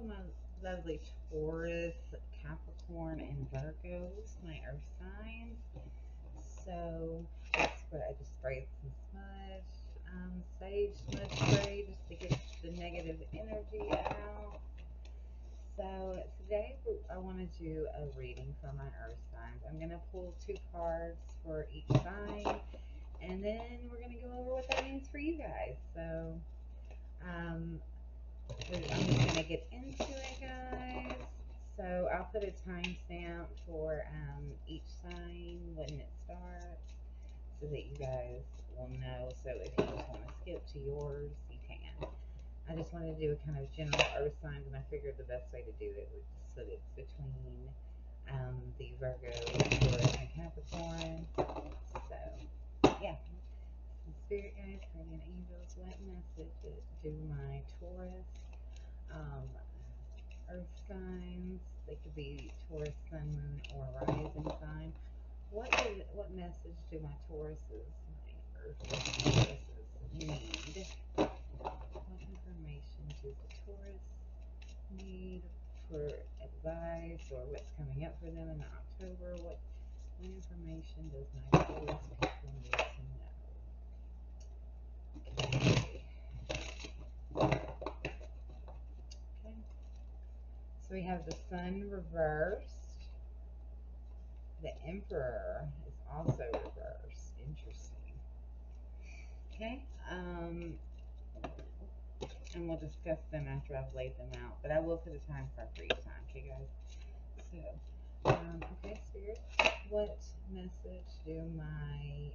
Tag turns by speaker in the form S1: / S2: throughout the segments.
S1: my lovely Taurus, Capricorn, and Virgos, my earth signs. So I just sprayed some sage smudge spray just to get the negative energy out. So today I want to do a reading for my earth signs. I'm going to pull 2 cards for each sign, and then we're going to go over what that means for you guys. So um, I'm just going to get into it, guys. So I'll put a timestamp for each sign when it starts so that you guys will know. So if you just want to skip to yours, you can. I just wanted to do a kind of general earth signs, and I figured the best way to do it was to split it between the Virgo, Taurus, and Capricorn. So, yeah. Spirit guides, guardian angels, what message do my Taurus earth signs? They could be Taurus, sun, moon, or rising sign. What message do my Tauruses, my earth Tauruses need? What information do the Taurus need for advice, or what's coming up for them in October? What information does my Taurus people need to know? Okay. Okay. So we have the Sun reversed. The Emperor is also reversed. Interesting. Okay. And we'll discuss them after I've laid them out. But I will put a time card for each time. Okay, guys? So, okay, Spirit, what message do my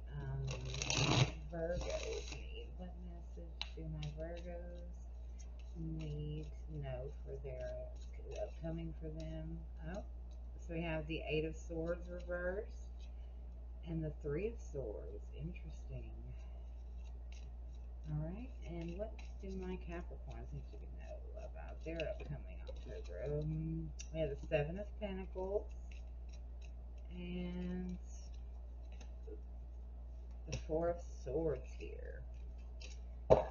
S1: Virgos need? What message do my Virgos need to know for their upcoming for them? Oh, so we have the Eight of Swords reversed and the Three of Swords. Interesting. All right, and what do my Capricorns need to know about their upcoming October? We have the Seven of Pentacles and the Four of Swords here.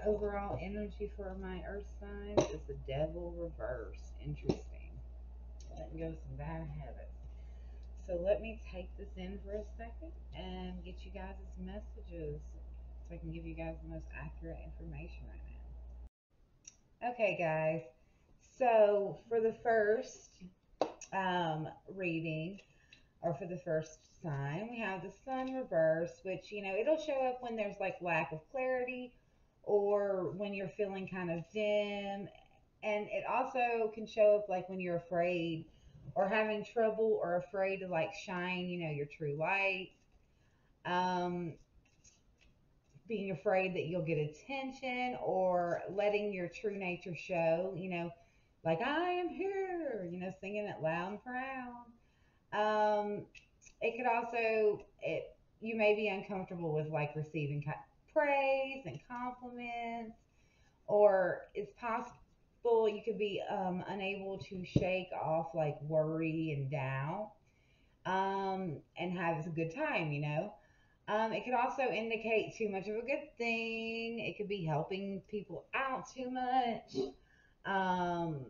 S1: Overall energy for my earth signs is the Devil reverse. Interesting. Letting go some bad habits. So let me take this in for a second and get you guys' messages so I can give you guys the most accurate information right now. Okay, guys. So for the first reading, or for the first sign, we have the Sun reverse, which, it'll show up when there's like lack of clarity or when you're feeling kind of dim. And it also can show up like when you're afraid or having trouble or afraid to like shine, your true light. Um, Being afraid that you'll get attention or letting your true nature show, like I am here, singing it loud and proud. It could also, you may be uncomfortable with like receiving praise and compliments, or it's possible you could be unable to shake off like worry and doubt, and have a good time, It could also indicate too much of a good thing. It could be helping people out too much. Um,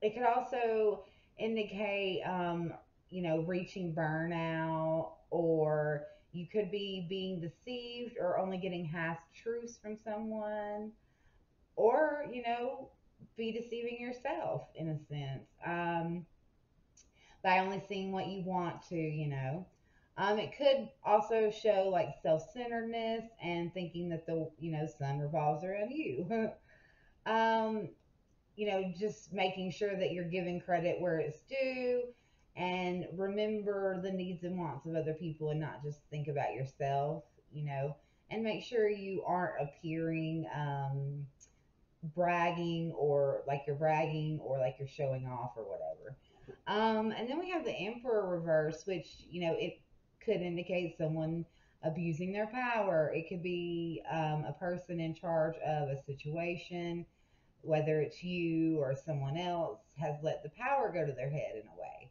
S1: it could also indicate, reaching burnout, or you could be being deceived or only getting half truths from someone, or, be deceiving yourself in a sense, by only seeing what you want to, It could also show like self-centeredness and thinking that the, sun revolves around you. um, just making sure that you're giving credit where it's due and remember the needs and wants of other people and not just think about yourself, and make sure you aren't appearing bragging or like you're showing off or whatever. And then we have the Emperor reverse, which, it could indicate someone abusing their power. It could be a person in charge of a situation, whether it's you or someone else, has let the power go to their head in a way.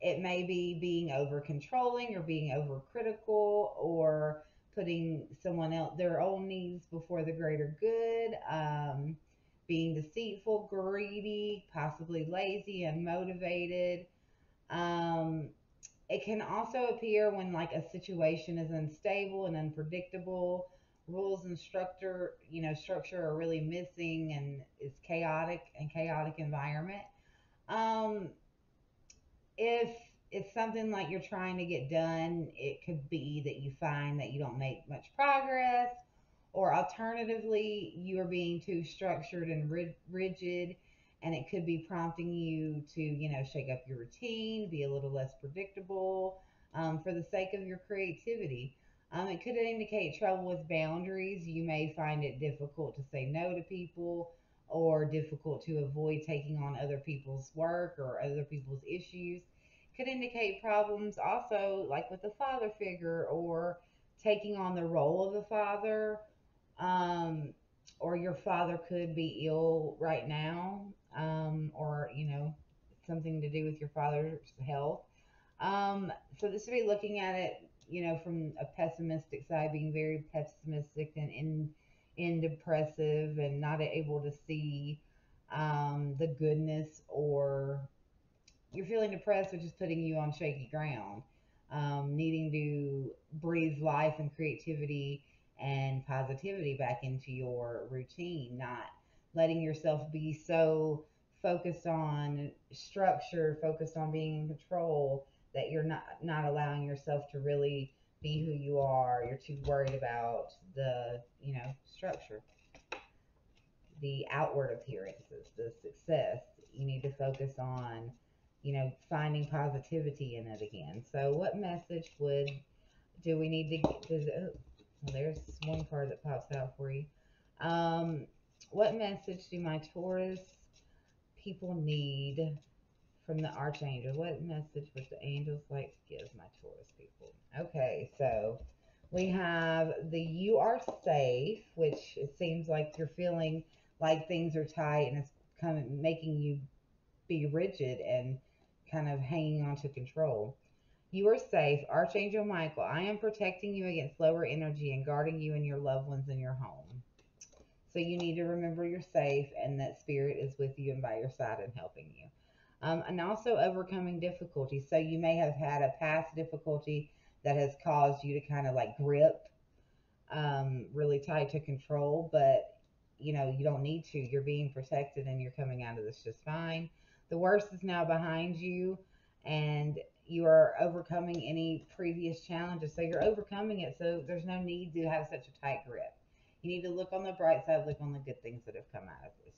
S1: It may be being over controlling or being over critical or putting someone else, their own needs before the greater good. being deceitful, greedy, possibly lazy, unmotivated. Um, it can also appear when like a situation is unstable and unpredictable. Rules and structure are really missing, and it's chaotic environment. Um, if it's something like you're trying to get done, it could be that you find that you don't make much progress, or alternatively, you are being too structured and rigid, and it could be prompting you to, shake up your routine, be a little less predictable for the sake of your creativity. It could indicate trouble with boundaries. You may find it difficult to say no to people, or difficult to avoid taking on other people's work or other people's issues. Could indicate problems also like with a father figure, or taking on the role of a father, um, or your father could be ill right now, or something to do with your father's health. So this would be looking at it, from a pessimistic side, being very pessimistic and in depressive, and not able to see the goodness, or you're feeling depressed, which is putting you on shaky ground, needing to breathe life and creativity and positivity back into your routine, not letting yourself be so focused on structure, focused on being in control, that you're not allowing yourself to really be who you are. You're too worried about the structure, the outward appearances, the success. You need to focus on, finding positivity in it again. So, what message do we need to? Oh, well, there's one card that pops out for you. Um, what message do my Taurus people need from the Archangel? What message would the angels like to give my Taurus people? Okay, so we have the "you are safe," which it seems like you're feeling like things are tight, and it's kind of making you be rigid and kind of hanging on to control. You are safe. Archangel Michael, I am protecting you against lower energy and guarding you and your loved ones in your home. So you need to remember you're safe, and that spirit is with you and by your side and helping you. And also overcoming difficulties. So you may have had a past difficulty that has caused you to kind of like grip really tight to control, but you don't need to. You're being protected, and you're coming out of this just fine. The worst is now behind you, and you are overcoming any previous challenges. So you're overcoming it. So there's no need to have such a tight grip. You need to look on the bright side, look on the good things that have come out of this.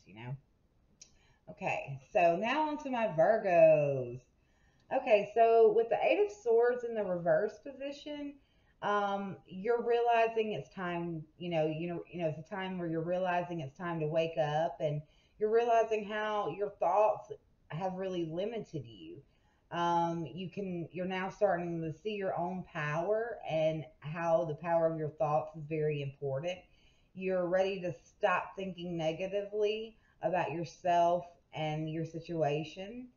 S1: Okay, so now on to my Virgos. Okay, so with the Eight of Swords in the reverse position, you're realizing it's time. It's a time where you're realizing it's time to wake up, and you're realizing how your thoughts have really limited you. You're now starting to see your own power, and how the power of your thoughts is very important. You're ready to stop thinking negatively about yourself and your situation.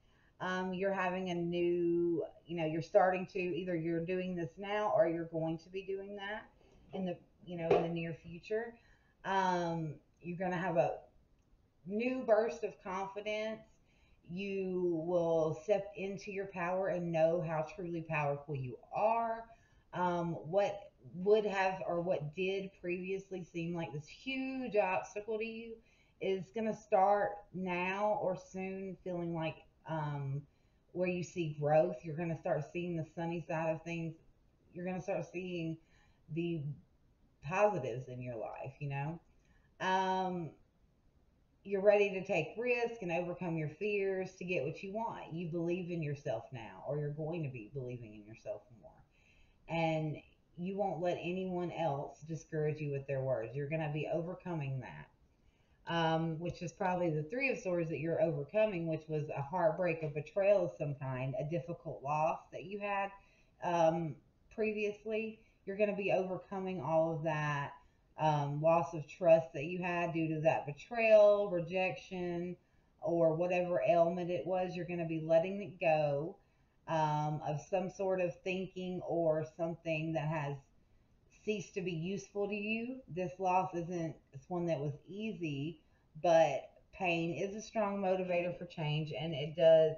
S1: You're having a new, you're starting to, either you're doing this now, or you're going to be doing that in the near future. You're going to have a new burst of confidence. You will step into your power and know how truly powerful you are. What would have, or what did previously seem like this huge obstacle to you, is going to start now or soon feeling like, where you see growth. You're going to start seeing the sunny side of things. You're going to start seeing the positives in your life. Um, you're ready to take risk and overcome your fears to get what you want. You believe in yourself now, or you're going to be believing in yourself more. And you won't let anyone else discourage you with their words. You're going to be overcoming that. Which is probably the Three of Swords that you're overcoming, which was a heartbreak, a betrayal of some kind, a difficult loss that you had previously. You're going to be overcoming all of that loss of trust that you had due to that betrayal, rejection, or whatever ailment it was. You're going to be letting it go, of some sort of thinking or something that has ceased to be useful to you. This loss isn't, it's one that was easy, but pain is a strong motivator for change, and it does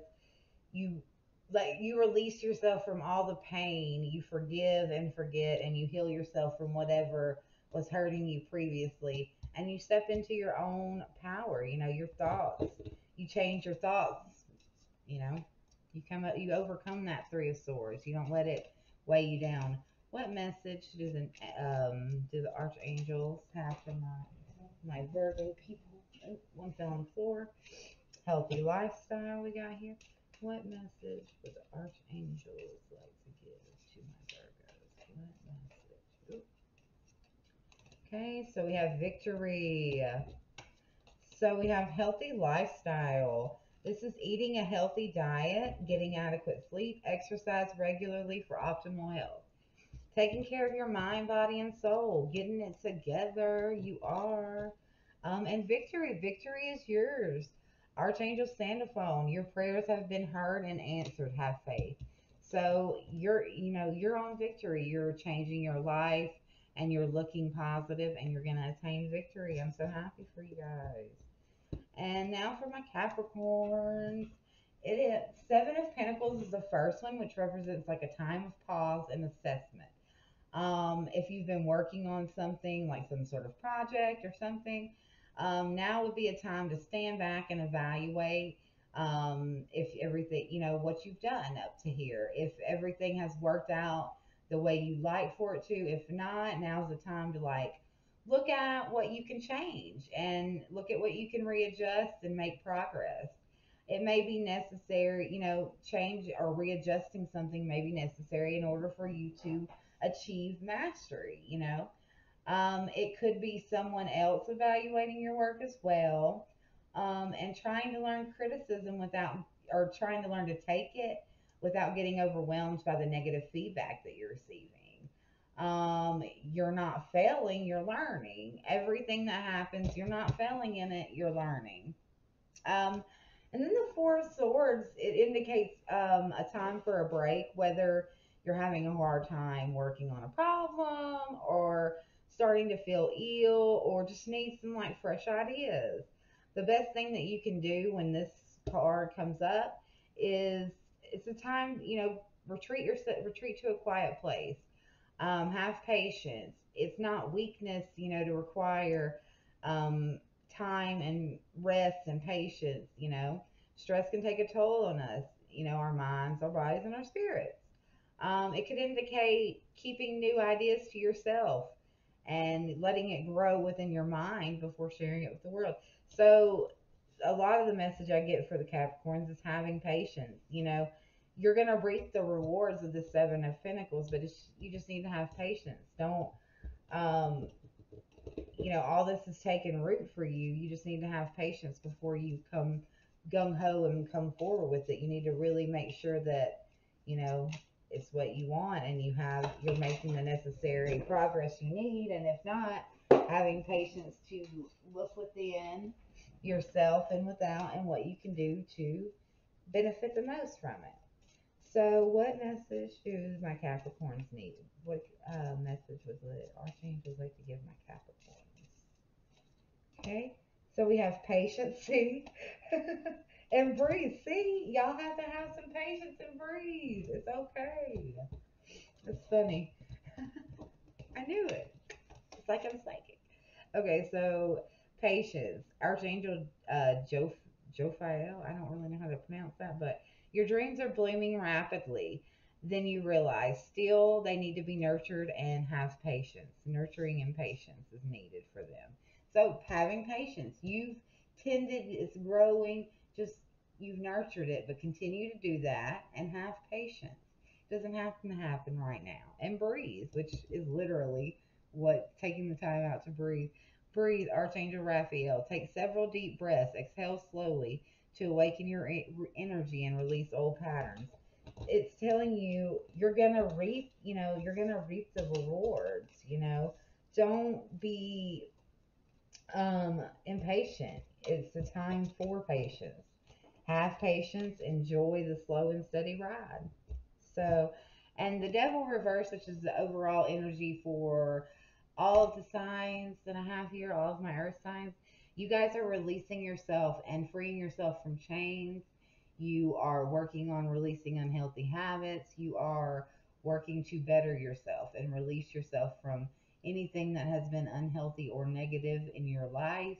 S1: you like you release yourself from all the pain, you forgive and forget, and you heal yourself from whatever was hurting you previously, and you step into your own power, your thoughts. You change your thoughts, you know. You overcome that Three of Swords. You don't let it weigh you down. What message do the archangels have for my Virgo people? Oh, one fell on the floor. Healthy lifestyle we got here. What message would the archangels like to give to my Virgos? What message? Ooh. Okay, so we have victory. So we have healthy lifestyle. This is eating a healthy diet, getting adequate sleep, exercise regularly for optimal health. Taking care of your mind, body, and soul, getting it together. You are. And victory. Victory is yours. Archangel Sandalphone, your prayers have been heard and answered. Have faith. So you're on victory. You're changing your life and you're looking positive and you're going to attain victory. I'm so happy for you guys. And now for my Capricorns. It is Seven of Pentacles is the first one, which represents like a time of pause and assessment. If you've been working on something like some sort of project or something, now would be a time to stand back and evaluate if everything, what you've done up to here. If everything has worked out the way you like for it to. If not, now's the time to like look at what you can change and look at what you can readjust and make progress. It may be necessary, change or readjusting something may be necessary in order for you to achieve mastery. It could be someone else evaluating your work as well, and trying to learn criticism or trying to learn to take it without getting overwhelmed by the negative feedback that you're receiving. You're not failing, you're learning. Everything that happens, you're not failing in it, you're learning. Um, and then the Four of Swords, it indicates a time for a break, whether you're having a hard time working on a problem or starting to feel ill or just need some like fresh ideas. The best thing that you can do when this card comes up is it's a time, retreat to a quiet place. Have patience. It's not weakness, to require time and rest and patience. Stress can take a toll on us, our minds, our bodies, and our spirits. It could indicate keeping new ideas to yourself and letting it grow within your mind before sharing it with the world. So, a lot of the message I get for the Capricorns is having patience. You're going to reap the rewards of the Seven of Pentacles, but you just need to have patience. Don't, um, all this is taking root for you. You just need to have patience before you come gung ho and come forward with it. You need to really make sure that, you know, it's what you want and you're making the necessary progress you need. And if not, having patience to look within yourself and without and what you can do to benefit the most from it. So, what message do my Capricorns need? What message would the archangels like to give my Capricorns? Okay, so we have patience, see, and breathe. See, y'all have to have some patience and breathe. It's okay. It's funny. I knew it. It's like I'm psychic. Okay, so patience. Archangel Jophiel. I don't really know how to pronounce that, but your dreams are blooming rapidly. Then you realize still they need to be nurtured and have patience. Nurturing and patience is needed for them. So having patience. You've tended, it's growing, just you've nurtured it, but continue to do that and have patience. It doesn't have to happen right now. And breathe, which is literally what taking the time out to breathe. Breathe, Archangel Raphael. Take several deep breaths. Exhale slowly to awaken your energy and release old patterns. It's telling you you're gonna reap the rewards. Don't be impatient. It's a time for patience. Have patience, enjoy the slow and steady ride. So, and the devil reverse, which is the overall energy for all of the signs that I have here, all of my earth signs, You guys are releasing yourself and freeing yourself from chains. You are working on releasing unhealthy habits. You are working to better yourself and release yourself from anything that has been unhealthy or negative in your life.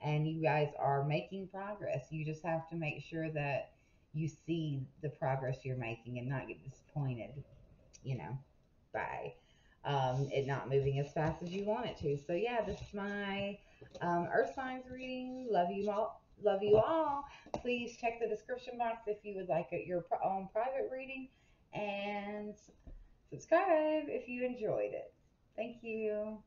S1: And you guys are making progress. You just have to make sure that you see the progress you're making and not get disappointed, you know, by it not moving as fast as you want it to. So yeah, this is my Earth signs reading. Love you all. Love you all. Please check the description box if you would like your own private reading, and subscribe if you enjoyed it. Thank you.